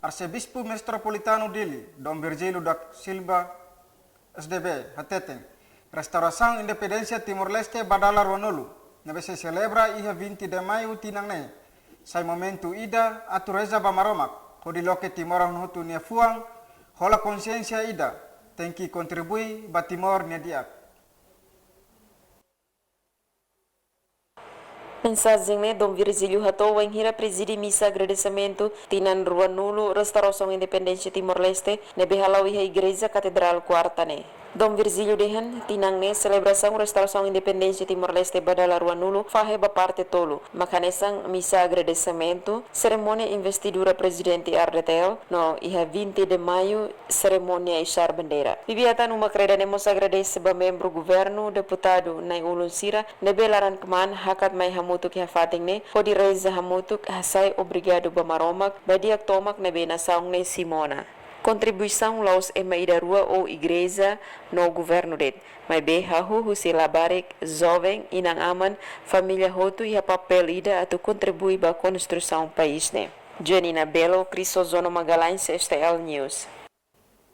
Arcebispo Metropolitano Dili, Dom Virgílio da Silva, SDB, Hateteng, restauração Independência Timor-Leste Badala Ronolu, na se celebra ia 20 de maio tinangne, sai momento ida atureza bamaromak, hodiloke Timor Hutu nia fuang, hola consciência ida, tem que contribuir ba Timor nia diak. Mensagem Dom Virgílio Hatou em hira preside missa agradecimento tinan rua nulo restauração independência Timor-Leste nebe halau iha igreja katedral quarta ne. Dom Virgílio dehan tinang ne celebração restauração independência Timor-Leste badala rua nulo fahe ba parte tolo. Makanesang missa agradecimento cerimônia investidura presidente RDTL no iha 20 de maio cerimônia ishar bendera. Bibiatan uma credanemos agradece ba membro governo deputado na ulun sira nebe laran keman hakat mai hamutuk ya fating ne podi reza hamutuk hasai obrigado ba maromak badiak tomak nebe nasaung ne Simona. Contribuição laos emaida rua ou igreja no governo det. Mas be hahu husila barik jovem inang aman família hotu e a papel ida atu contribui ba construção país ne. Janina Belo, Crisozono Magalhães, STL News.